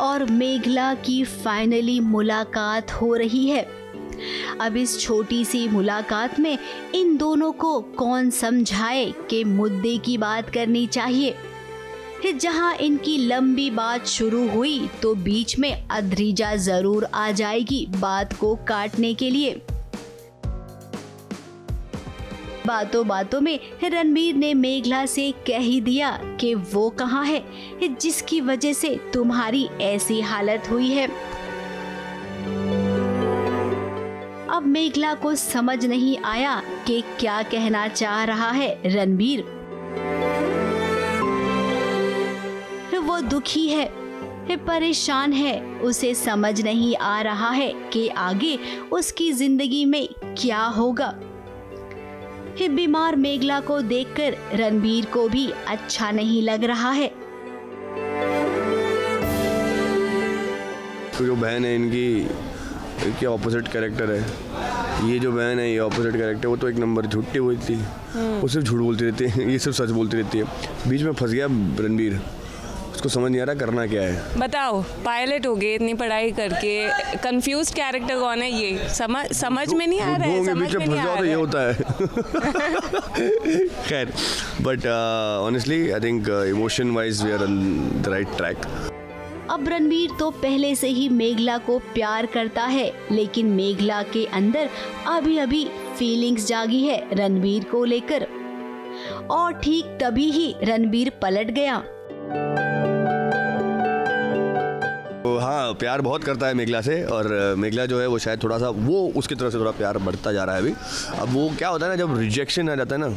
और मेघला की फाइनली मुलाकात हो रही है। अब इस छोटी सी मुलाकात में इन दोनों को कौन समझाए कि मुद्दे की बात करनी चाहिए। जहां इनकी लंबी बात शुरू हुई तो बीच में अद्रिजा जरूर आ जाएगी बात को काटने के लिए। बातों बातों में रणबीर ने मेघला से कह ही दिया कि वो कहाँ है जिसकी वजह से तुम्हारी ऐसी हालत हुई है। अब मेघला को समझ नहीं आया कि क्या कहना चाह रहा है रणबीर। वो दुखी है, परेशान है, उसे समझ नहीं आ रहा है कि आगे उसकी जिंदगी में क्या होगा। बीमार मेघला को देखकर रणबीर को भी अच्छा नहीं लग रहा है। तो जो बहन है इनकी ऑपोजिट कैरेक्टर है। ये जो बहन है ये ऑपोजिट कैरेक्टर, वो तो एक नंबर झूठी हुई थी, वो सिर्फ झूठ बोलती रहती है, ये सिर्फ सच बोलती रहती है। बीच में फंस गया रणबीर, उसको समझ नहीं आ रहा करना क्या है। बताओ, पायलट हो गए इतनी पढ़ाई करके, कंफ्यूज कैरेक्टर कौन है ये समझ में नहीं आ रहा है। समझ में नहीं आ रहा है। ये होता है। खैर, but honestly I think emotion wise we are on the right track. अब रणबीर तो पहले से ही मेघला को प्यार करता है, लेकिन मेघला के अंदर अभी फीलिंग्स जागी है रणबीर को लेकर। और ठीक तभी ही रणबीर पलट गया। हाँ, प्यार बहुत करता है मेघला से, और मेघला जो है वो शायद थोड़ा सा वो उसकी तरफ से थोड़ा प्यार बढ़ता जा रहा है अभी। अब वो क्या होता है ना, जब रिजेक्शन आ जाता है ना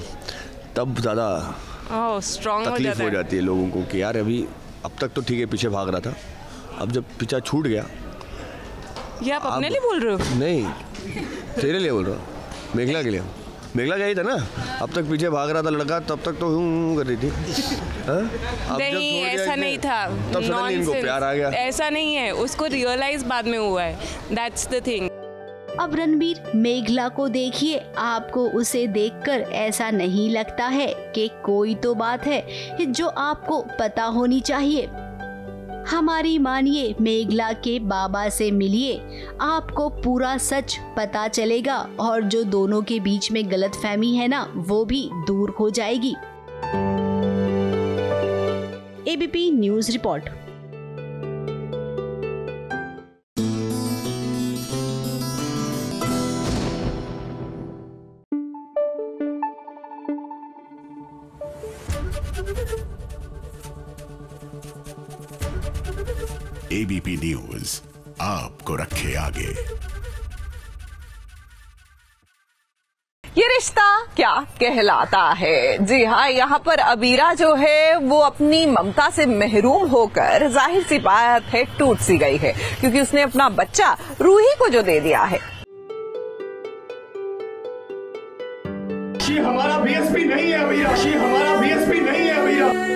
तब ज़्यादा तकलीफ हो जाती है लोगों को कि यार अभी अब तक तो ठीक है पीछे भाग रहा था, अब जब पीछा छूट गया। ये आप अपने लिए बोल रहे हो? नहीं, तेरे लिए बोल रहा हूँ, मेघला के लिए। मेघला क्या ही था ना, अब तक पीछे भाग रहा था लड़का, तब तक तो कर रही थी। नहीं, ऐसा नहीं था, तब सडनली इनको प्यार आ गया। ऐसा नहीं है, उसको रियलाइज बाद में हुआ है, दैट्स द थिंग। अब रणबीर मेघला को देखिए, आपको उसे देखकर ऐसा नहीं लगता है कि कोई तो बात है जो आपको पता होनी चाहिए। हमारी मानिए, मेघला के बाबा से मिलिए, आपको पूरा सच पता चलेगा और जो दोनों के बीच में गलतफहमी है ना वो भी दूर हो जाएगी। ABP news report. ABP news आपको रखे आगे। ये रिश्ता क्या कहलाता है? जी हाँ, यहाँ पर अबीरा जो है वो अपनी ममता से महरूम होकर जाहिर सी बात है टूट सी गई है, क्योंकि उसने अपना बच्चा रूही को जो दे दिया है। हमारा बीएसपी नहीं है अबीरा, हमारा बीएसपी नहीं है अबीरा।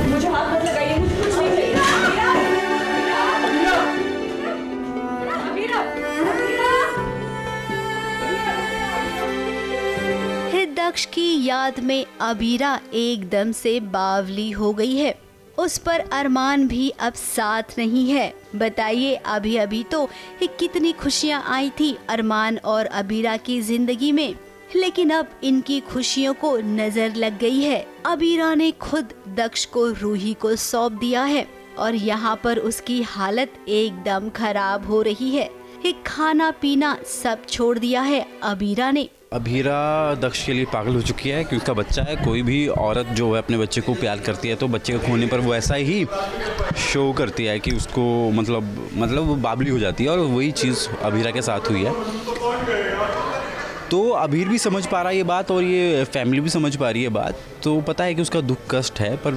मुझे हाथ मत लगाइए, मुझे कुछ नहीं चाहिए। दक्ष की याद में अबीरा एकदम से बावली हो गई है। उस पर अरमान भी अब साथ नहीं है। बताइए, अभी तो कितनी खुशियां आई थी अरमान और अबीरा की जिंदगी में, लेकिन अब इनकी खुशियों को नजर लग गई है। अबीरा ने खुद दक्ष को रूही को सौंप दिया है और यहाँ पर उसकी हालत एकदम खराब हो रही है। खाना पीना सब छोड़ दिया है अबीरा ने। अबीरा दक्ष के लिए पागल हो चुकी है कि उसका बच्चा है। कोई भी औरत जो है अपने बच्चे को प्यार करती है तो बच्चे को खोने पर वो ऐसा ही शो करती है कि उसको मतलब वो बावली हो जाती है, और वही चीज़ अबीरा के साथ हुई है। तो अबीर भी समझ पा रहा है ये बात और ये फैमिली भी समझ पा रही है बात, तो पता है कि उसका दुख कष्ट है, पर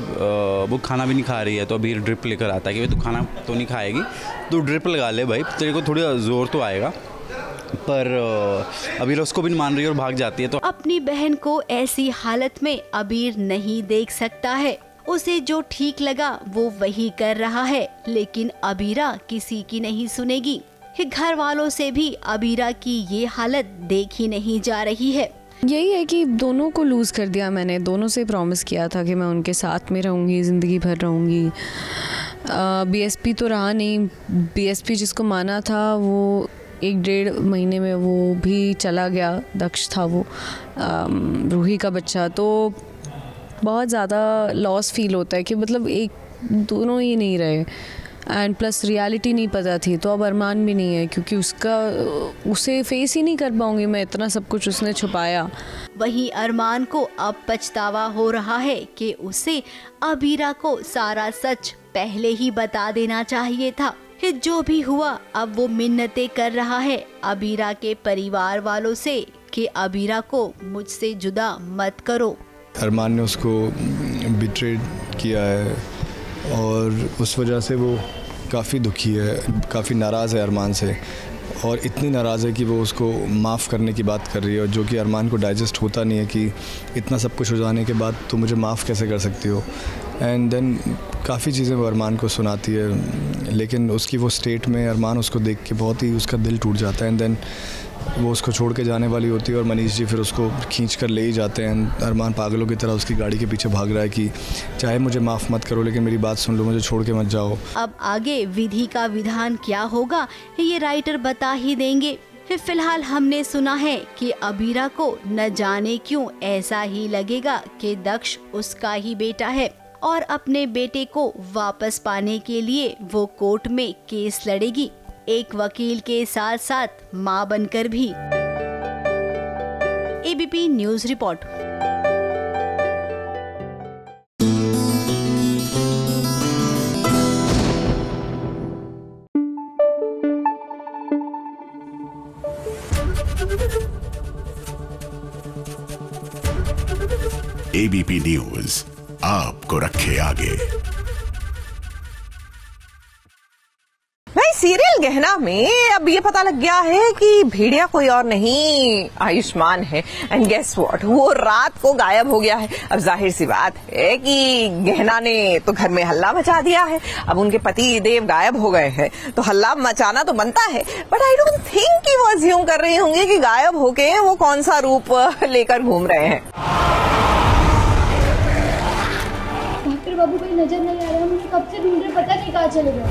वो खाना भी नहीं खा रही है। तो अबीर ड्रिप लेकर आता है कि भाई तू खाना तो नहीं खाएगी, तो ड्रिप लगा ले भाई, तेरे को थोड़ा ज़ोर तो आएगा। पर अबीर उसको भी नहीं मान रही है और भाग जाती है। तो अपनी बहन को ऐसी हालत में अबीर नहीं देख सकता है। उसे जो ठीक लगा वो वही कर रहा है, लेकिन अबीरा किसी की नहीं सुनेगी। घर वालों से भी अबीरा की ये हालत देखी नहीं जा रही है। यही है कि दोनों को लूज़ कर दिया मैंने। दोनों से प्रॉमिस किया था कि मैं उनके साथ में रहूँगी, ज़िंदगी भर रहूँगी। बीएसपी तो रहा नहीं। बीएसपी जिसको माना था वो 1-1.5 महीने में वो भी चला गया। दक्ष था वो, रूही का बच्चा। तो बहुत ज़्यादा लॉस फील होता है कि मतलब एक दोनों ही नहीं रहे, एंड प्लस रियलिटी नहीं पता थी। तो अब अरमान भी नहीं है, क्योंकि उसे फेस ही नहीं कर पाऊंगी मैं, इतना सब कुछ उसने छुपाया। वहीं अरमान को अब पछतावा हो रहा है कि उसे अबीरा को सारा सच पहले ही बता देना चाहिए था। जो भी हुआ अब वो मिन्नतें कर रहा है अबीरा के परिवार वालों से कि अबीरा को मुझसे जुदा मत करो। अरमान ने उसको बिट्रेड किया है और उस वजह से वो काफ़ी दुखी है, काफ़ी नाराज़ है अरमान से, और इतनी नाराज़ है कि वो उसको माफ़ करने की बात कर रही है, और जो कि अरमान को डाइजेस्ट होता नहीं है कि इतना सब कुछ हो जाने के बाद तो मुझे माफ़ कैसे कर सकती हो। एंड देन काफ़ी चीज़ें वो अरमान को सुनाती है, लेकिन उसकी वो स्टेट में अरमान उसको देख के बहुत ही उसका दिल टूट जाता है। एंड देन वो उसको छोड़ के जाने वाली होती है और मनीष जी फिर उसको खींच कर ले ही जाते हैं। अरमान पागलों की तरह उसकी गाड़ी के पीछे भाग रहा है कि चाहे मुझे माफ़ मत करो, लेकिन मेरी बात सुन लो, मुझे छोड़ के मत जाओ। अब आगे विधि का विधान क्या होगा ये राइटर बता ही देंगे। फिलहाल हमने सुना है कि अबीरा को न जाने क्यों ऐसा ही लगेगा कि दक्ष उसका ही बेटा है, और अपने बेटे को वापस पाने के लिए वो कोर्ट में केस लड़ेगी, एक वकील के साथ साथ मां बनकर भी। ABP news report. ABP news आपको रखे आगे। सीरियल गहना में अब ये पता लग गया है कि भेड़िया कोई और नहीं आयुष्मान है। एंड गेस व्हाट, वो रात को गायब हो गया है। अब जाहिर सी बात है कि गहना ने तो घर में हल्ला मचा दिया है। अब उनके पति देव गायब हो गए हैं तो हल्ला मचाना तो बनता है, बट आई डोंट थिंक कि वो अज्यूम कर रही होंगी कि गायब होके वो कौन सा रूप लेकर घूम रहे हैं। बाबू कोई नजर नहीं आ रहा, मुझे कब से ढूंढ रहे, पता नहीं कहाँ चले गए।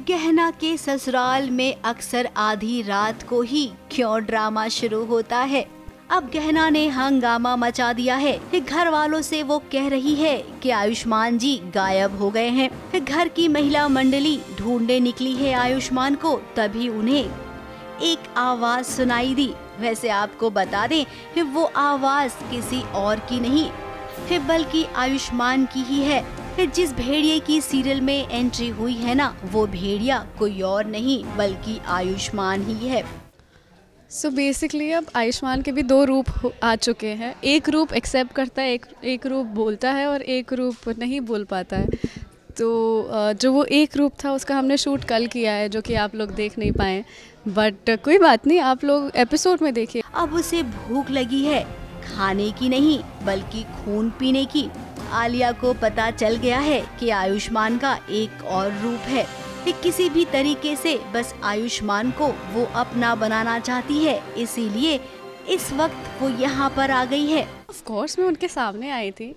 गहना के ससुराल में अक्सर आधी रात को ही क्यों ड्रामा शुरू होता है। अब गहना ने हंगामा मचा दिया है। घर वालों से वो कह रही है कि आयुष्मान जी गायब हो गए हैं। घर की महिला मंडली ढूंढने निकली है आयुष्मान को, तभी उन्हें एक आवाज सुनाई दी। वैसे आपको बता दें वो आवाज किसी और की नहीं बल्कि आयुष्मान की ही है। जिस भेड़िए की सीरियल में एंट्री हुई है ना, वो भेड़िया कोई और नहीं बल्कि आयुष्मान ही है। सो बेसिकली अब आयुष्मान के भी 2 रूप आ चुके हैं। एक रूप एक्सेप्ट करता है, एक रूप बोलता है और एक रूप नहीं बोल पाता है। तो जो वो एक रूप था उसका हमने शूट कल किया है, जो कि आप लोग देख नहीं पाए, बट कोई बात नहीं, आप लोग एपिसोड में देखिए। अब उसे भूख लगी है, खाने की नहीं बल्कि खून पीने की। आलिया को पता चल गया है कि आयुष्मान का एक और रूप है। किसी भी तरीके से बस आयुष्मान को वो अपना बनाना चाहती है, इसीलिए इस वक्त वो यहाँ पर आ गई है। ऑफ कोर्स मैं उनके सामने आई थी।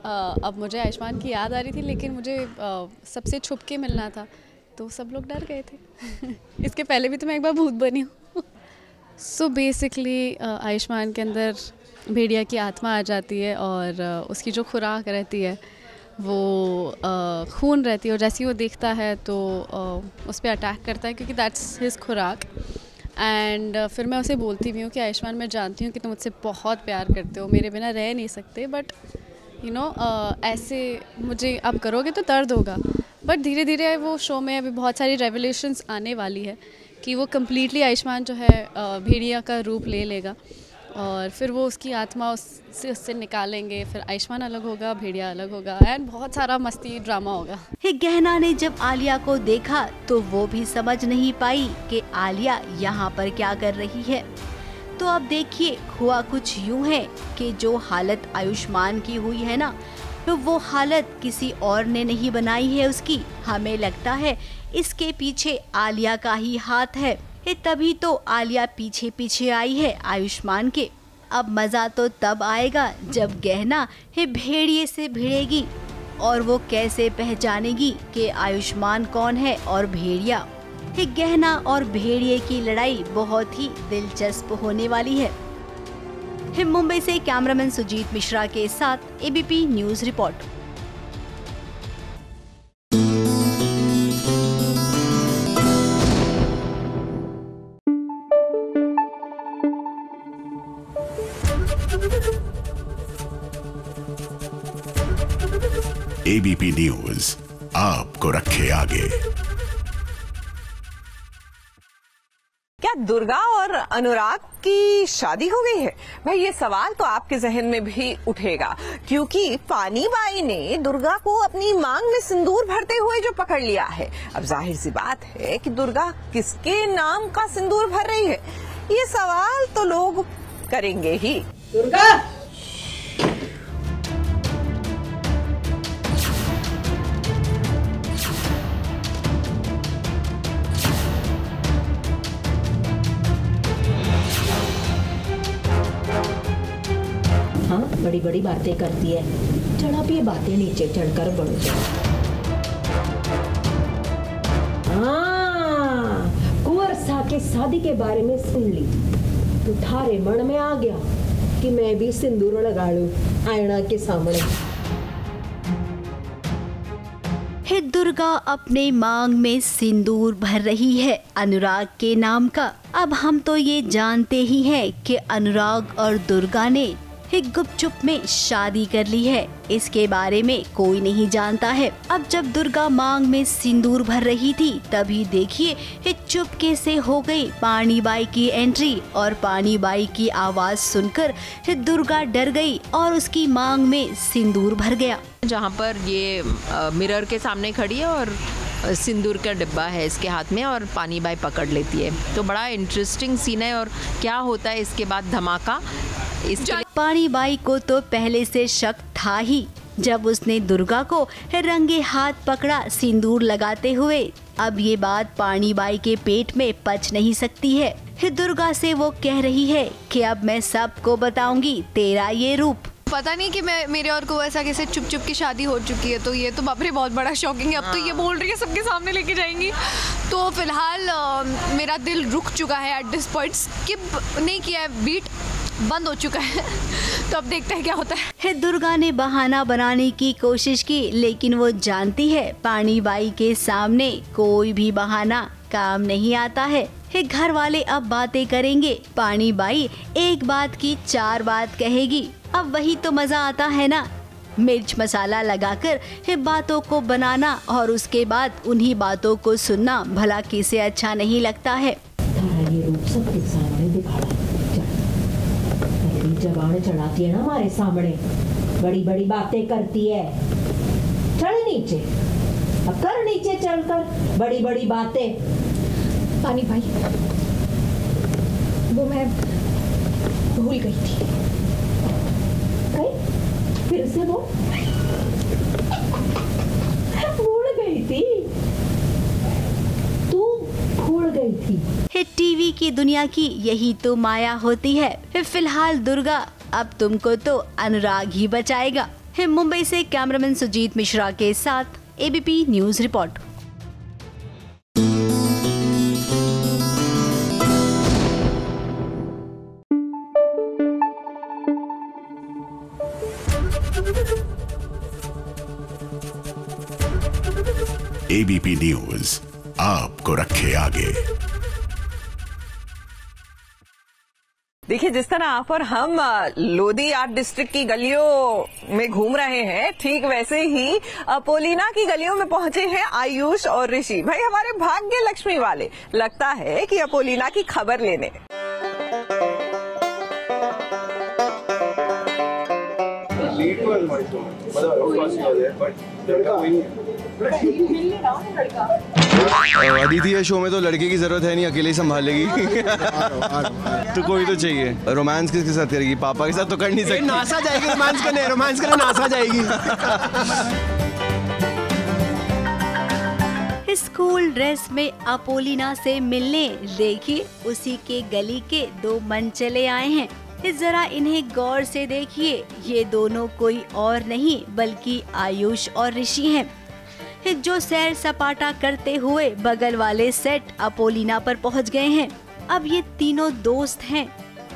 अब मुझे आयुष्मान की याद आ रही थी, लेकिन मुझे सबसे छुप के मिलना था, तो सब लोग डर गए थे। इसके पहले भी तो मैं एक बार भूत बनी हूँ। सो बेसिकली आयुष्मान के अंदर भेड़िया की आत्मा आ जाती है और उसकी जो खुराक रहती है वो खून रहती है, और जैसे ही वो देखता है तो उस पर अटैक करता है क्योंकि दैट्स हिज खुराक। एंड फिर मैं उसे बोलती भी हूँ कि आयुष्मान, मैं जानती हूँ कि तुम मुझसे बहुत प्यार करते हो, मेरे बिना रह नहीं सकते, बट यू नो ऐसे मुझे अब करोगे तो दर्द होगा। बट धीरे धीरे वो शो में अभी बहुत सारी रेवलेशंस आने वाली है कि वो कम्प्लीटली आयुष्मान जो है भेड़िया का रूप ले लेगा और फिर वो उसकी आत्मा उससे निकालेंगे, फिर आयुष्मान अलग होगा, भेड़िया अलग होगा, एंड बहुत सारा मस्ती ड्रामा होगा। गहना ने जब आलिया को देखा तो वो भी समझ नहीं पाई कि आलिया यहाँ पर क्या कर रही है। तो अब देखिए, हुआ कुछ यूँ है कि जो हालत आयुष्मान की हुई है ना, तो वो हालत किसी और ने नहीं बनाई है उसकी। हमें लगता है इसके पीछे आलिया का ही हाथ है। तभी तो आलिया पीछे पीछे आई है आयुष्मान के। अब मज़ा तो तब आएगा जब गहना भेड़िए से भिड़ेगी और वो कैसे पहचानेगी कि आयुष्मान कौन है और भेड़िया। गहना और भेड़िए की लड़ाई बहुत ही दिलचस्प होने वाली है। मुंबई से कैमरामैन सुजीत मिश्रा के साथ ABP news report. ABP news आपको रखे आगे। क्या दुर्गा और अनुराग की शादी हो गई है? भाई ये सवाल तो आपके जहन में भी उठेगा, क्योंकि पानी बाई ने दुर्गा को अपनी मांग में सिंदूर भरते हुए जो पकड़ लिया है। अब जाहिर सी बात है कि दुर्गा किसके नाम का सिंदूर भर रही है, ये सवाल तो लोग करेंगे ही। दुर्गा, हाँ, बड़ी बड़ी बातें करती है। चल आप ये बातें नीचे चढ़कर बढ़ जाओ। हाँ, कुंवर सा के शादी के बारे में सुन ली तो थारे मन में आ गया कि मैं भी सिंदूर लगा लूं आईना के सामने। दुर्गा अपने मांग में सिंदूर भर रही है अनुराग के नाम का। अब हम तो ये जानते ही हैं कि अनुराग और दुर्गा ने गुपचुप में शादी कर ली है, इसके बारे में कोई नहीं जानता है। अब जब दुर्गा मांग में सिंदूर भर रही थी तभी देखिए चुपके से हो गई पानी बाई की एंट्री, और पानी बाई की आवाज सुनकर दुर्गा डर गई और उसकी मांग में सिंदूर भर गया। जहाँ पर ये मिरर के सामने खड़ी है और सिंदूर का डिब्बा है इसके हाथ में और पानी बाई पकड़ लेती है, तो बड़ा इंटरेस्टिंग सीन है। और क्या होता है इसके बाद धमाका, पानी बाई को तो पहले से शक था ही। जब उसने दुर्गा को रंगे हाथ पकड़ा सिंदूर लगाते हुए, अब ये बात पानी बाई के पेट में पच नहीं सकती है। दुर्गा से वो कह रही है कि अब मैं सबको बताऊंगी तेरा ये रूप। पता नहीं कि मैं मेरे और को ऐसा कैसे चुप चुप की शादी हो चुकी है, तो ये तो बाप रे बहुत बड़ा शॉकिंग है। अब तो ये बोल रही है सबके सामने लेके जाएंगी। तो फिलहाल मेरा दिल रुक चुका है एट दिस पॉइंट, स्किप नहीं किया है, बीट बंद हो चुका है। तो अब देखते हैं क्या होता है। दुर्गा ने बहाना बनाने की कोशिश की, लेकिन वो जानती है पानी बाई के सामने कोई भी बहाना काम नहीं आता है। घर वाले अब बातें करेंगे, पानी बाई एक बात की 4 बात कहेगी। अब वही तो मजा आता है ना, मिर्च मसाला लगाकर बातों को बनाना और उसके बाद उन्हीं बातों को सुनना भला किसे अच्छा नहीं लगता है। ये रूप सबके सामने दिखाना, जबान चढ़ाती है ना हमारे सामने, बड़ी बड़ी बातें करती है। चल नीचे, अब कर नीचे चलकर बड़ी बड़ी बातें। पानी भाई, वो मैं भूल गई थी। फिर से वो भूल गई थी, तू भूल गई थी। टीवी की दुनिया की यही तो माया होती है। फिलहाल दुर्गा अब तुमको तो अनुराग ही बचाएगा। मुंबई से कैमरामैन सुजीत मिश्रा के साथ ABP news report. ABP news आपको रखे आगे। देखिए, जिस तरह आप और हम लोधी आर्ट डिस्ट्रिक्ट की गलियों में घूम रहे हैं, ठीक वैसे ही अपोलिना की गलियों में पहुंचे हैं आयुष और ऋषि। भाई हमारे भाग्य लक्ष्मी वाले, लगता है कि अपोलिना की खबर लेने। अदिति है शो में, तो लड़के की जरूरत है नहीं, अकेले ही संभाल लेगी। तो कोई तो चाहिए। रोमांस किसके साथ करेगी? पापा के साथ तो कर नहीं सकती। नासा जाएगी रोमांस करने, रोमांस करने नासा जाएगी। स्कूल ड्रेस में अपोलिना से मिलने देखिए उसी के गली के दो मन चले आए हैं। जरा इन्हें गौर से देखिए, ये दोनों कोई और नहीं बल्कि आयुष और ऋषि हैं, जो सैर सपाटा करते हुए बगल वाले सेट अपोलिना पर पहुंच गए हैं। अब ये तीनों दोस्त हैं,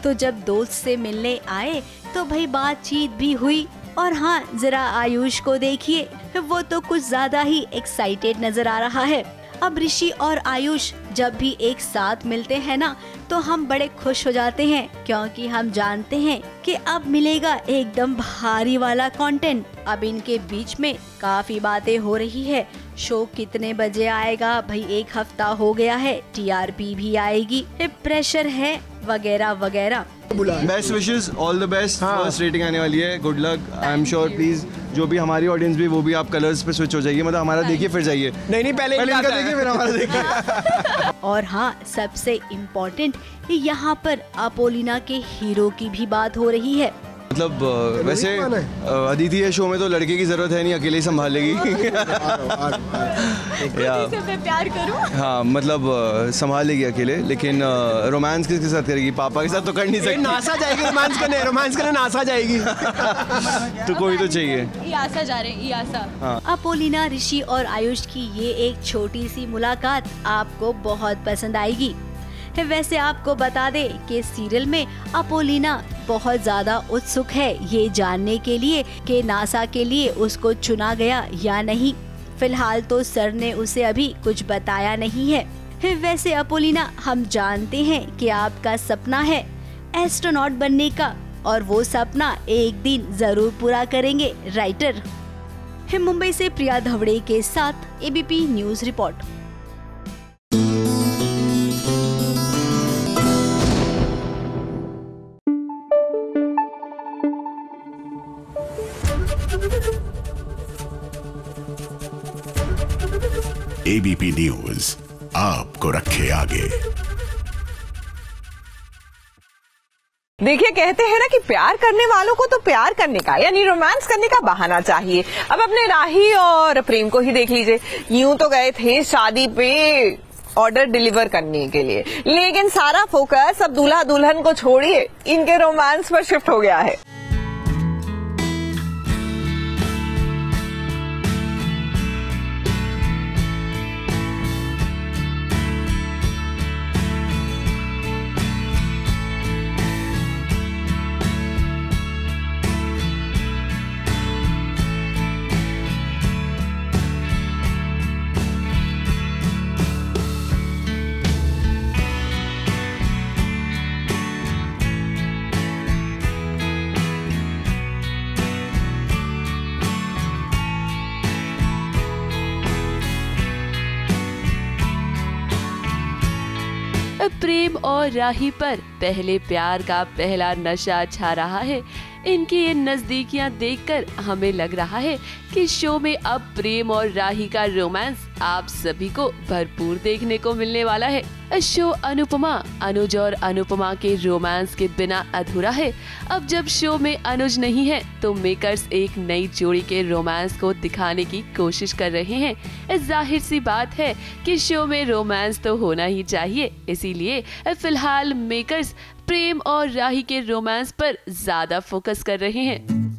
तो जब दोस्त से मिलने आए तो भाई बातचीत भी हुई। और हाँ, जरा आयुष को देखिए, वो तो कुछ ज्यादा ही एक्साइटेड नजर आ रहा है। अब ऋषि और आयुष जब भी एक साथ मिलते हैं ना, तो हम बड़े खुश हो जाते हैं, क्योंकि हम जानते हैं कि अब मिलेगा एकदम भारी वाला कंटेंट। अब इनके बीच में काफी बातें हो रही है। शो कितने बजे आएगा? भाई 1 हफ्ता हो गया है, टीआरपी भी आएगी, प्रेशर है वगैरह वगैरह। Best wishes, all the best. First rating आने वाली है, good luck. I am sure, please जो भी हमारी ऑडियंस भी, वो भी आप कलर्स पे स्विच हो जाइए। मतलब हमारा देखिए फिर जाइए। नहीं पहले इनका देखिए फिर हमारा देखिए। और हाँ, सबसे इम्पोर्टेंट, यहाँ पर अपोलिना के हीरो की भी बात हो रही है। मतलब वैसे अदिति है शो में, तो लड़के की जरूरत है नहीं, अकेले ही संभाल लेगी। मैं प्यार करूं? हाँ, मतलब संभाल लेगी अकेले, लेकिन रोमांस किसके साथ करेगी? पापा के साथ तो कर नहीं सकती। नासा जाएगी रोमांस करने नासा जाएगी। तो कोई तो चाहिए। ईआसा जा रहे हैं, ईआसा। हाँ। अपोलिना, ऋषि और आयुष की ये एक छोटी सी मुलाकात आपको बहुत पसंद आएगी। वैसे आपको बता दे कि सीरियल में अपोलिना बहुत ज्यादा उत्सुक है ये जानने के लिए कि नासा के लिए उसको चुना गया या नहीं। फिलहाल तो सर ने उसे अभी कुछ बताया नहीं है। वैसे अपोलिना, हम जानते हैं कि आपका सपना है एस्ट्रोनॉट बनने का, और वो सपना एक दिन जरूर पूरा करेंगे, राइटर। मुंबई से प्रिया धवड़े के साथ ABP news report. ABP news आपको रखे आगे। देखिए, कहते हैं ना कि प्यार करने वालों को तो प्यार करने का यानी रोमांस करने का बहाना चाहिए। अब अपने राही और प्रेम को ही देख लीजिए। यूं तो गए थे शादी पे ऑर्डर डिलीवर करने के लिए, लेकिन सारा फोकस अब दूल्हा दुल्हन को छोड़िए इनके रोमांस पर शिफ्ट हो गया है। प्रेम और राही पर पहले प्यार का पहला नशा छा रहा है। इनकी ये नजदीकियां देखकर हमें लग रहा है कि शो में अब प्रेम और राही का रोमांस आप सभी को भरपूर देखने को मिलने वाला है। शो अनुपमा, अनुज और अनुपमा के रोमांस के बिना अधूरा है। अब जब शो में अनुज नहीं है तो मेकर्स एक नई जोड़ी के रोमांस को दिखाने की कोशिश कर रहे हैं। जाहिर सी बात है कि शो में रोमांस तो होना ही चाहिए, इसीलिए फिलहाल मेकर्स प्रेम और राही के रोमांस पर ज्यादा फोकस कर रहे हैं।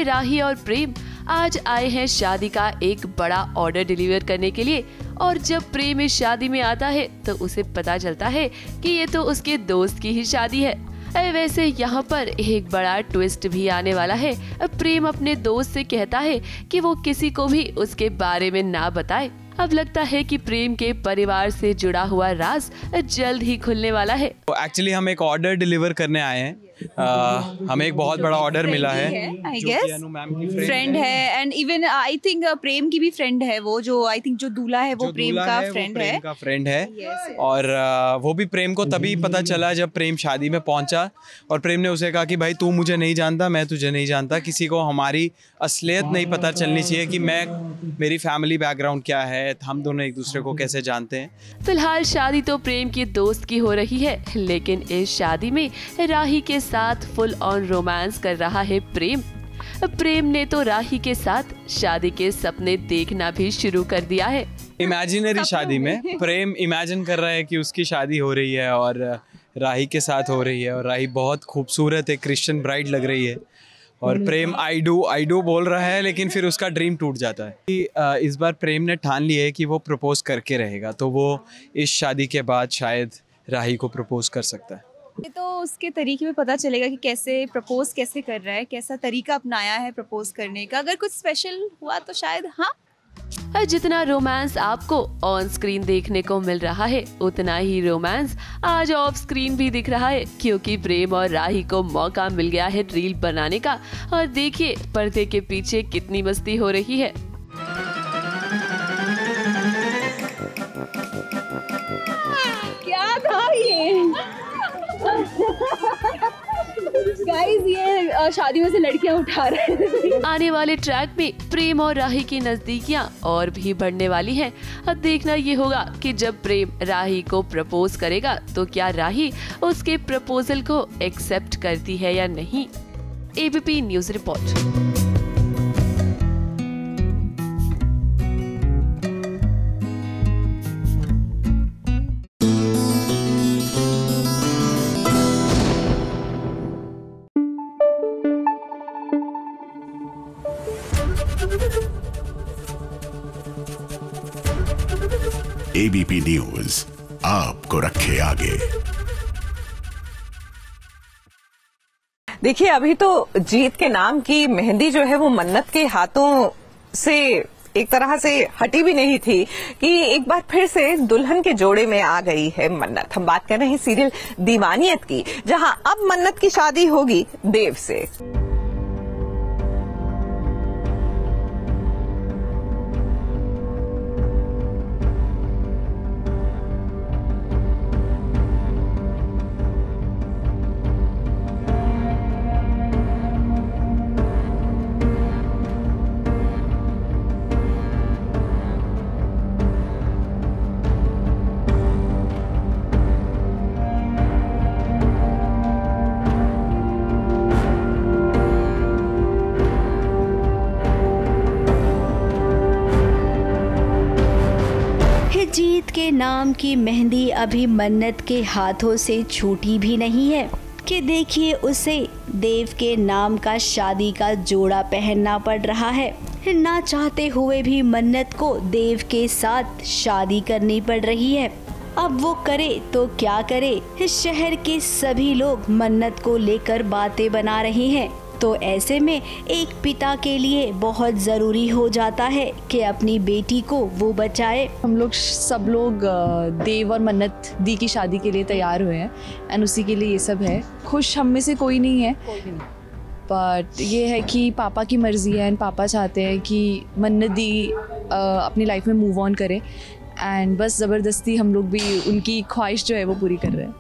कि राही और प्रेम आज आए हैं शादी का एक बड़ा ऑर्डर डिलीवर करने के लिए। और जब प्रेम इस शादी में आता है तो उसे पता चलता है कि ये तो उसके दोस्त की ही शादी है। वैसे यहाँ पर एक बड़ा ट्विस्ट भी आने वाला है। प्रेम अपने दोस्त से कहता है कि वो किसी को भी उसके बारे में ना बताए। अब लगता है कि प्रेम के परिवार से जुड़ा हुआ राज जल्द ही खुलने वाला है। एक्चुअली हम एक ऑर्डर डिलीवर करने आए हैं। हमें एक बहुत बड़ा ऑर्डर मिला है। आई गेस फ्रेंड है एंड इवन आई थिंक प्रेम की भी फ्रेंड है वो, जो आई थिंक जो दूल्हा है वो प्रेम का फ्रेंड है। और वो भी प्रेम को तभी पता चला जब प्रेम शादी में पहुंचा और प्रेम ने उसे कहा कि भाई तू मुझे नहीं जानता, मैं तुझे नहीं जानता, किसी को हमारी असलियत नहीं पता चलनी चाहिए कि मेरी फैमिली बैकग्राउंड क्या है, हम दोनों एक दूसरे को कैसे जानते हैं। फिलहाल शादी तो प्रेम के दोस्त की हो रही है, लेकिन इस शादी में राही के साथ फुल ऑन रोमांस कर रहा है प्रेम। प्रेम ने तो राही के साथ शादी के सपने देखना भी शुरू कर दिया है। इमेजिनरी शादी में प्रेम इमेजिन कर रहा है कि उसकी शादी हो रही है और राही के साथ हो रही है और राही बहुत खूबसूरत है, क्रिश्चियन ब्राइड लग रही है और प्रेम आई डू बोल रहा है, लेकिन फिर उसका ड्रीम टूट जाता है कि इस बार प्रेम ने ठान लिया है कि वो प्रपोज करके रहेगा, तो वो इस शादी के बाद शायद राही को प्रपोज कर सकता है। ये तो उसके तरीके में पता चलेगा कि कैसे प्रपोज कैसे कर रहा है, कैसा तरीका अपनाया है प्रपोज करने का। अगर कुछ स्पेशल हुआ तो शायद हाँ। जितना रोमांस आपको ऑन स्क्रीन देखने को मिल रहा है, उतना ही रोमांस आज ऑफ स्क्रीन भी दिख रहा है, क्योंकि प्रेम और राही को मौका मिल गया है रील बनाने का। और देखिए पर्दे के पीछे कितनी मस्ती हो रही है। क्या था ये गाइस, ये शादी में से लड़कियां उठा रहे हैं। आने वाले ट्रैक में प्रेम और राही की नजदीकियां और भी बढ़ने वाली हैं। अब देखना ये होगा कि जब प्रेम राही को प्रपोज करेगा तो क्या राही उसके प्रपोजल को एक्सेप्ट करती है या नहीं। ABP news report. ABP news आपको रखे आगे। देखिए, अभी तो जीत के नाम की मेहंदी जो है वो मन्नत के हाथों से एक तरह से हटी भी नहीं थी कि एक बार फिर से दुल्हन के जोड़े में आ गई है मन्नत। हम बात कर रहे हैं सीरियल दीवानियत की, जहां अब मन्नत की शादी होगी देव से। जीत के नाम की मेहंदी अभी मन्नत के हाथों से छूटी भी नहीं है कि देखिए उसे देव के नाम का शादी का जोड़ा पहनना पड़ रहा है। ना चाहते हुए भी मन्नत को देव के साथ शादी करनी पड़ रही है। अब वो करे तो क्या करे, शहर के सभी लोग मन्नत को लेकर बातें बना रहे हैं। तो ऐसे में एक पिता के लिए बहुत ज़रूरी हो जाता है कि अपनी बेटी को वो बचाए। हम लोग सब लोग देव और मन्नत दी की शादी के लिए तैयार हुए हैं एंड उसी के लिए ये सब है। खुश हम में से कोई नहीं है, बट ये है कि पापा की मर्ज़ी है एंड पापा चाहते हैं कि मन्नत दी अपनी लाइफ में मूव ऑन करे एंड बस ज़बरदस्ती हम लोग भी उनकी ख्वाहिश जो है वो पूरी कर रहे हैं।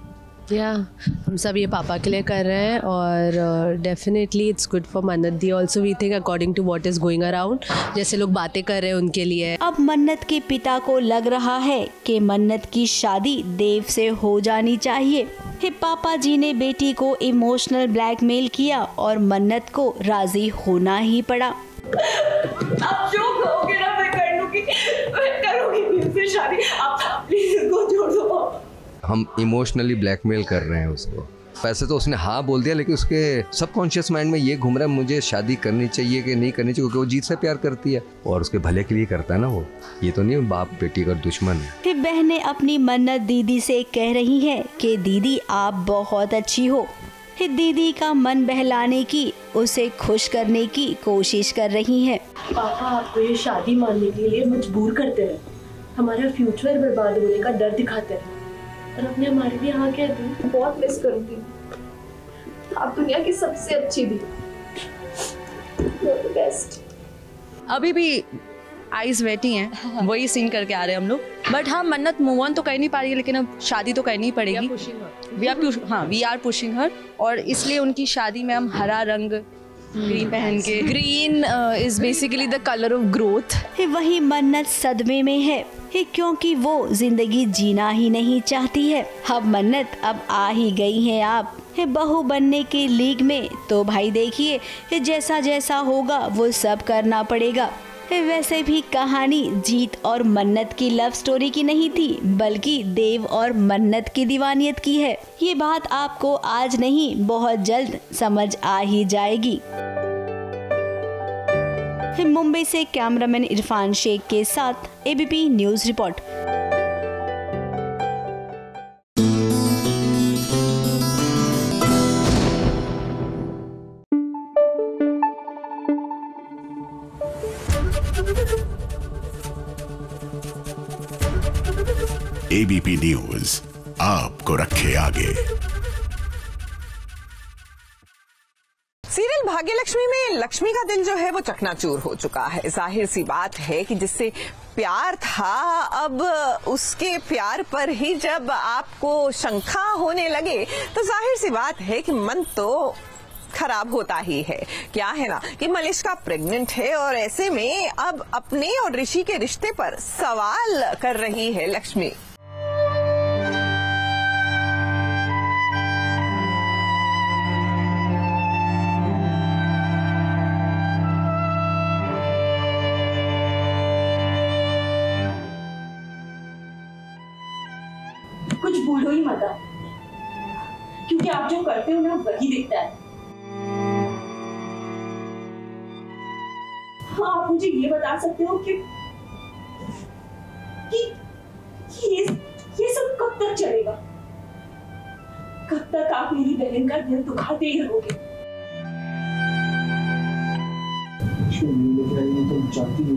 हम सब ये पापा के लिए कर रहे हैं और definitely it's good for Mannat दी also. We think according to what is going around, जैसे लोग बातें कर रहे हैं उनके लिए। अब मन्नत के पिता को लग रहा है कि मन्नत की शादी देव से हो जानी चाहिए। पापा जी ने बेटी को इमोशनल ब्लैकमेल किया और मन्नत को राजी होना ही पड़ा। आप जो कहोगे ना मैं कर लूंगी, मैं करूंगी इससे शादी। आप प्लीज इसको छोड़ दो। हम इमोशनली ब्लैकमेल कर रहे हैं उसको वैसे तो उसने हाँ बोल दिया, लेकिन उसके सबकॉन्शियस माइंड में ये घूम रहा है मुझे शादी करनी चाहिए कि नहीं करनी चाहिए, क्योंकि वो जीत से प्यार करती है और उसके भले के लिए करता है ना वो। ये तो नहीं बाप बेटी का दुश्मन है। बहनें अपनी मन्नत दीदी से कह रही हैं कि दीदी आप बहुत अच्छी हो। दीदी का मन बहलाने की, उसे खुश करने की कोशिश कर रही हैं। पापा आपको ये शादी मानने के लिए मजबूर करते रहे, हमारा फ्यूचर बर्बाद होने का डर दिखाते रहे, और अपने हमारे लिए हाँ कह दी। बहुत मिस करूंगी, आप दुनिया की सबसे अच्छी दी, बेस्ट। अभी भी आइज वेटी हैं, वही सीन करके आ रहे हैं हम लोग। बट हाँ, मन्नत मूव ऑन तो कर नहीं पा रही है, लेकिन अब शादी तो करनी ही पड़ेगी। वी आर पुशिंग हर, और इसलिए उनकी शादी में हम हरा रंग ग्रीन पहन के। Green is basically the colour of growth. वही मन्नत सदमे में है क्योंकि वो जिंदगी जीना ही नहीं चाहती है। अब मन्नत अब आ ही गई हैं आप बहू बनने के लीग में, तो भाई देखिए जैसा जैसा होगा वो सब करना पड़ेगा। वैसे भी कहानी जीत और मन्नत की लव स्टोरी की नहीं थी, बल्कि देव और मन्नत की दीवानियत की है। ये बात आपको आज नहीं बहुत जल्द समझ आ ही जाएगी। मुंबई से कैमरामैन इरफान शेख के साथ ABP news report. ABP news आपको रखे आगे। सीरियल भाग्यलक्ष्मी में लक्ष्मी का दिल जो है वो चकनाचूर हो चुका है। जाहिर सी बात है कि जिससे प्यार था, अब उसके प्यार पर ही जब आपको शंका होने लगे तो जाहिर सी बात है कि मन तो खराब होता ही है। क्या है ना कि मलिष्का प्रेग्नेंट है और ऐसे में अब अपने और ऋषि के रिश्ते पर सवाल कर रही है लक्ष्मी। कुछ भूलो ही मत, क्योंकि आप जो करते हो ना वही दिखता है। हाँ, आप मुझे ये बता सकते हो कि ये सब कब तक चलेगा? कब तक आप मेरी बहन का दिल दुखाते ही रहोगे? तुम चाहती हो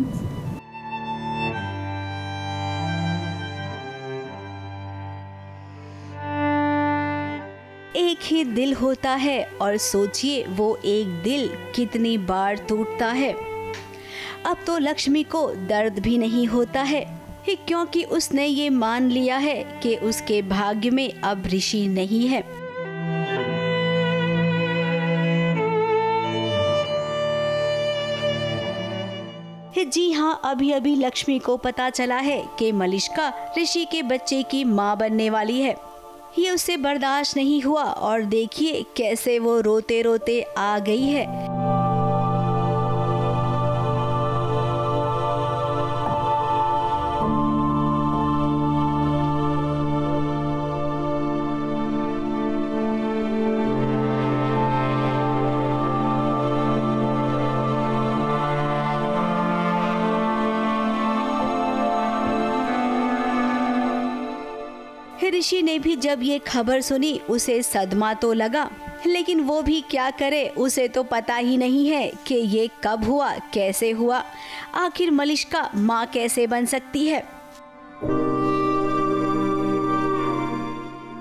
एक ही दिल होता है और सोचिए वो एक दिल कितनी बार टूटता है। अब तो लक्ष्मी को दर्द भी नहीं होता है क्योंकि उसने ये मान लिया है कि उसके भाग्य में अब ऋषि नहीं है। जी हाँ, अभी अभी लक्ष्मी को पता चला है कि मलिष्का ऋषि के बच्चे की माँ बनने वाली है। ये उसे बर्दाश्त नहीं हुआ और देखिए कैसे वो रोते रोते आ गई है। ऋषि ने भी जब ये खबर सुनी उसे सदमा तो लगा, लेकिन वो भी क्या करे, उसे तो पता ही नहीं है कि ये कब हुआ, कैसे हुआ, आखिर मलिष्का माँ कैसे बन सकती है।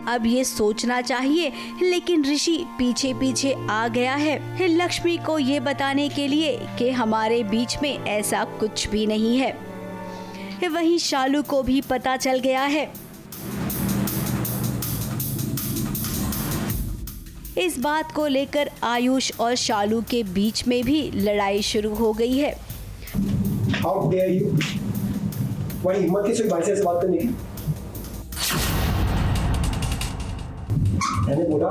अब ये सोचना चाहिए, लेकिन ऋषि पीछे पीछे आ गया है लक्ष्मी को ये बताने के लिए कि हमारे बीच में ऐसा कुछ भी नहीं है। वहीं शालू को भी पता चल गया है। इस बात को लेकर आयुष और शालू के बीच में भी लड़ाई शुरू हो गई है। How dare you? वही हिम्मत किस भाई से ऐसे बात करने की? मैंने बोला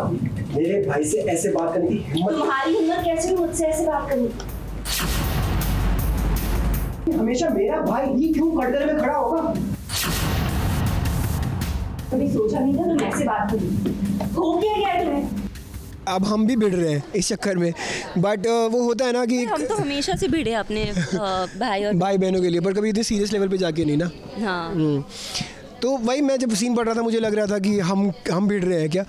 मेरे भाई से ऐसे बात करने की हिम्मत। तुम्हारी हिम्मत कैसे हुई मुझसे ऐसे बात करने की? हमेशा मेरा भाई ही क्यों कटघरे में खड़ा होगा? कभी सोचा नहीं था तुम ऐसे बात करोगी। हो क्या गया तुम्हें? अब हम भी भिड़ रहे हैं इस चक्कर में, बट वो होता है ना कि हम तो हमेशा से भिड़े अपने भाई बहनों के लिए, पर कभी इतने सीरियस लेवल पे जाके नहीं ना। हाँ। तो वही मैं जब सीन पढ़ रहा था मुझे लग रहा था कि हम भिड़ रहे हैं क्या,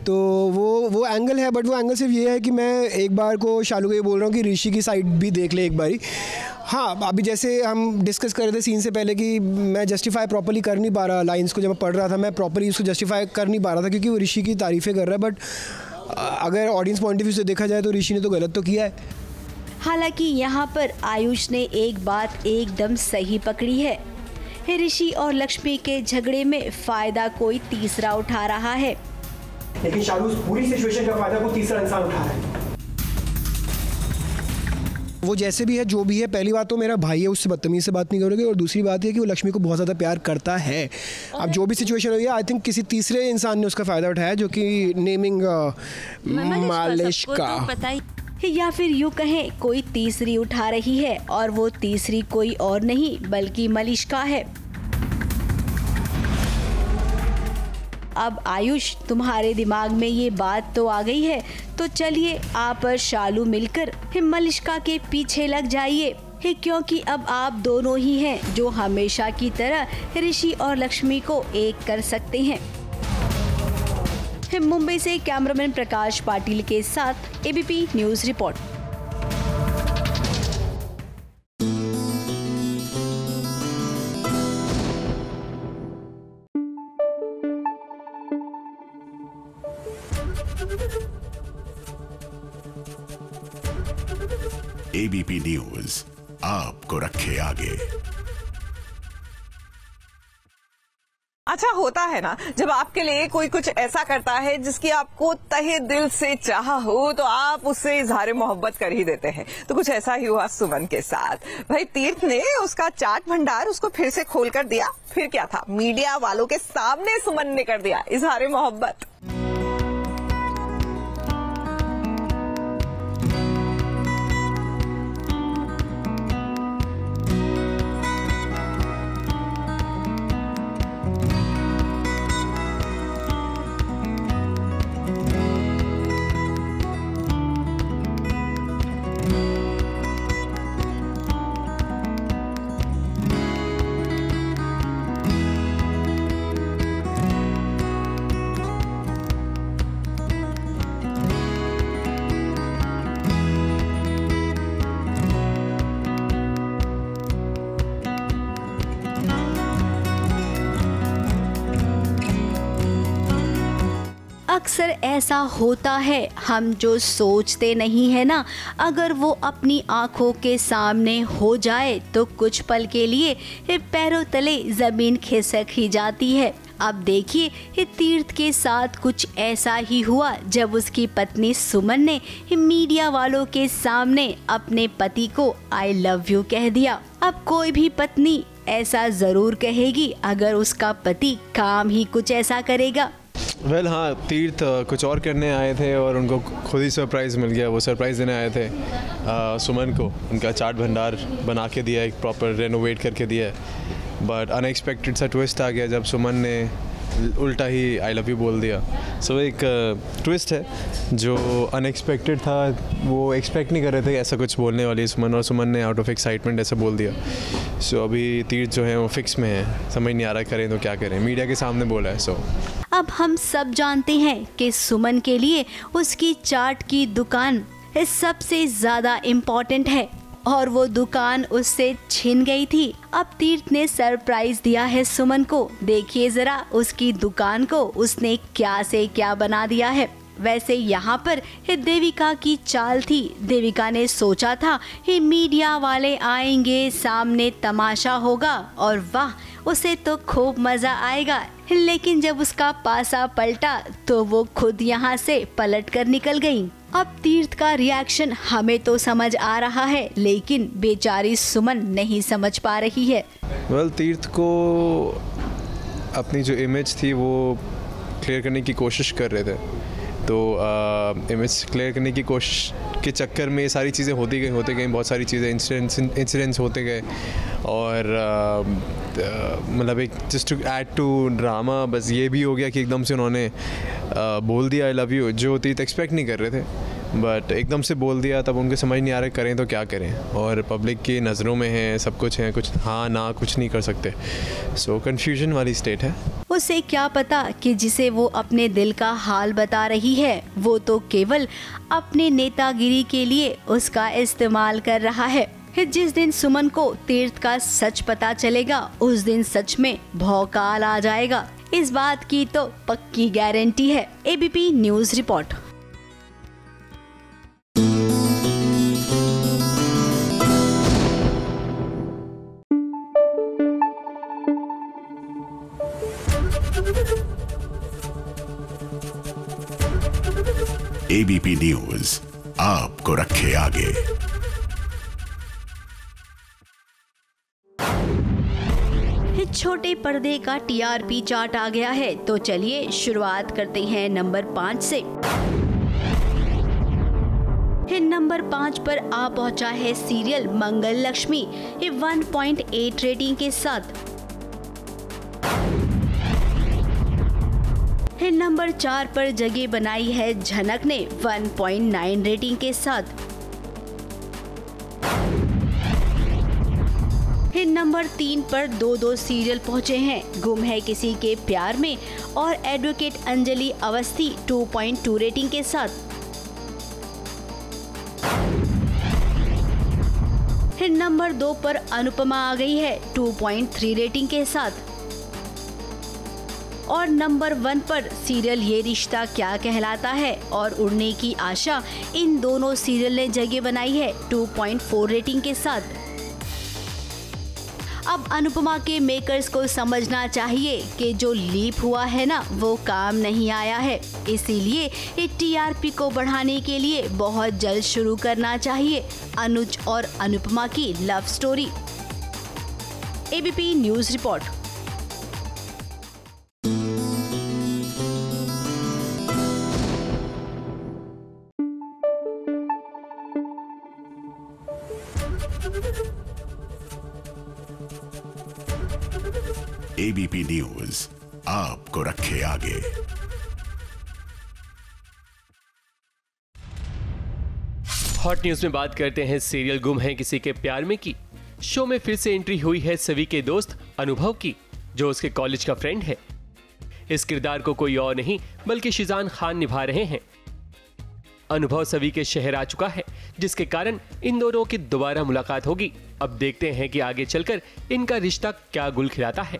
तो वो एंगल है, बट वो एंगल सिर्फ ये है कि मैं एक बार को शालू को ये बोल रहा हूँ कि ऋषि की साइड भी देख ले एक बारी। हाँ, अभी जैसे हम डिस्कस कर रहे थे सीन से पहले कि मैं जस्टिफाई प्रॉपर्ली कर नहीं पा रहा लाइंस को, जब मैं पढ़ रहा था मैं प्रॉपर्ली उसको जस्टिफाई कर नहीं पा रहा था क्योंकि वो ऋषि की तारीफ़ें कर रहा है, बट अगर ऑडियंस पॉइंट ऑफ व्यू से देखा जाए तो ऋषि ने तो गलत तो किया है। हालांकि यहाँ पर आयुष ने एक बात एकदम सही पकड़ी है, ऋषि और लक्ष्मी के झगड़े में फायदा कोई तीसरा उठा रहा है, लेकिन शालू पूरी सिचुएशन का फायदा कोई तीसरा इंसान उठा रहा है। वो जैसे भी है जो भी है, पहली बात तो मेरा भाई है, उससे बदतमीज़ी से बात नहीं करोगे, और दूसरी बात है कि वो लक्ष्मी को बहुत ज़्यादा प्यार करता है। अब जो भी सिचुएशन हुई है, आई थिंक किसी तीसरे इंसान ने उसका फ़ायदा उठाया, जो कि नेमिंग मालिश का, या फिर यूँ कहें कोई तीसरी उठा रही है, और वो तीसरी कोई और नहीं बल्कि मलिष्का है। अब आयुष, तुम्हारे दिमाग में ये बात तो आ गई है, तो चलिए आप और शालू मिलकर मलिष्का के पीछे लग जाइए, क्योंकि अब आप दोनों ही हैं जो हमेशा की तरह ऋषि और लक्ष्मी को एक कर सकते हैं। मुंबई से कैमरामैन प्रकाश पाटिल के साथ ABP news report. ABP news आपको रखे आगे। अच्छा होता है ना, जब आपके लिए कोई कुछ ऐसा करता है जिसकी आपको तहे दिल से चाह हो, तो आप उससे इजहार मोहब्बत कर ही देते हैं। तो कुछ ऐसा ही हुआ सुमन के साथ। भाई तीर्थ ने उसका चाट भंडार उसको फिर से खोल कर दिया। फिर क्या था, मीडिया वालों के सामने सुमन ने कर दिया इजहार मोहब्बत। अक्सर ऐसा होता है, हम जो सोचते नहीं है ना, अगर वो अपनी आंखों के सामने हो जाए तो कुछ पल के लिए पैरों तले जमीन खिसक ही जाती है। अब देखिए तीर्थ के साथ कुछ ऐसा ही हुआ जब उसकी पत्नी सुमन ने मीडिया वालों के सामने अपने पति को आई लव यू कह दिया। अब कोई भी पत्नी ऐसा जरूर कहेगी अगर उसका पति काम ही कुछ ऐसा करेगा। वेल हाँ, तीर्थ कुछ और करने आए थे और उनको खुद ही सरप्राइज़ मिल गया। वो सरप्राइज़ देने आए थे सुमन को, उनका चाट भंडार बना के दिया, एक प्रॉपर रेनोवेट करके दिया है। बट अनएक्सपेक्टेड सा ट्विस्ट आ गया जब सुमन ने उल्टा ही आई लव यू बोल दिया। सो एक ट्विस्ट है जो अनएक्सपेक्टेड था, वो एक्सपेक्ट नहीं कर रहे थे ऐसा कुछ बोलने वाली सुमन, और सुमन ने आउट ऑफ एक्साइटमेंट ऐसा बोल दिया। सो अभी तीर्थ जो है वो फिक्स में है, समझ नहीं आ रहा करें तो क्या करें, मीडिया के सामने बोला है। सो अब हम सब जानते हैं कि सुमन के लिए उसकी चाट की दुकान सबसे ज़्यादा इम्पोर्टेंट है, और वो दुकान उससे छिन गई थी। अब तीर्थ ने सरप्राइज दिया है सुमन को। देखिए जरा उसकी दुकान को उसने क्या से क्या बना दिया है। वैसे यहाँ पर देविका की चाल थी। देविका ने सोचा था कि मीडिया वाले आएंगे, सामने तमाशा होगा और वाह उसे तो खूब मजा आएगा। लेकिन जब उसका पासा पलटा तो वो खुद यहाँ से पलट कर निकल गई। अब तीर्थ का रिएक्शन हमें तो समझ आ रहा है, लेकिन बेचारी सुमन नहीं समझ पा रही है। वेल तीर्थ को अपनी जो इमेज थी वो क्लियर करने की कोशिश कर रहे थे, तो इमेज क्लियर करने की कोशिश के चक्कर में ये सारी चीज़ें होती गई, बहुत सारी चीज़ें इंसिडेंट्स होते गए, और मतलब एक just to add to drama बस ये भी हो गया कि एकदम से उन्होंने बोल दिया आई लव यू, जो तीर्थ एक्सपेक्ट नहीं कर रहे थे, बट एकदम से बोल दिया। तब उनके समझ नहीं आ रहा करें तो क्या करें, और पब्लिक की नज़रों में है सब कुछ है, कुछ हाँ ना कुछ नहीं कर सकते। सो कन्फ्यूजन वाली स्टेट है। उसे क्या पता कि जिसे वो अपने दिल का हाल बता रही है वो तो केवल अपने नेतागिरी के लिए उसका इस्तेमाल कर रहा है। जिस दिन सुमन को तीर्थ का सच पता चलेगा उस दिन सच में भौकाल आ जाएगा, इस बात की तो पक्की गारंटी है। ABP news report. ABP news आपको रखे आगे। छोटे पर्दे का टीआरपी चार्ट आ गया है, तो चलिए शुरुआत करते हैं नंबर 5 से। नंबर 5 पर आ पहुंचा है सीरियल मंगल लक्ष्मी 1.8 रेटिंग के साथ। नंबर 4 पर जगह बनाई है झनक ने 1.9 रेटिंग के साथ। नंबर 3 पर दो सीरियल पहुंचे हैं, गुम है किसी के प्यार में और एडवोकेट अंजलि अवस्थी 2.2 रेटिंग के साथ। नंबर 2 पर अनुपमा आ गई है 2.3 रेटिंग के साथ। और नंबर 1 पर सीरियल ये रिश्ता क्या कहलाता है और उड़ने की आशा, इन दोनों सीरियल ने जगह बनाई है 2.4 रेटिंग के साथ। अब अनुपमा के मेकर्स को समझना चाहिए कि जो लीप हुआ है ना वो काम नहीं आया है, इसीलिए टीआरपी को बढ़ाने के लिए बहुत जल्द शुरू करना चाहिए अनुज और अनुपमा की love story. ABP news report. ABP news आपको रखे आगे। हॉट न्यूज में बात करते हैं सीरियल गुम है किसी के प्यार में की। शो में फिर से एंट्री हुई है सवी के दोस्त अनुभव की, जो उसके कॉलेज का फ्रेंड है। इस किरदार को कोई और नहीं बल्कि शिजान खान निभा रहे हैं। अनुभव सवी के शहर आ चुका है, जिसके कारण इन दोनों की दोबारा मुलाकात होगी। अब देखते हैं कि आगे चलकर इनका रिश्ता क्या गुल खिलाता है।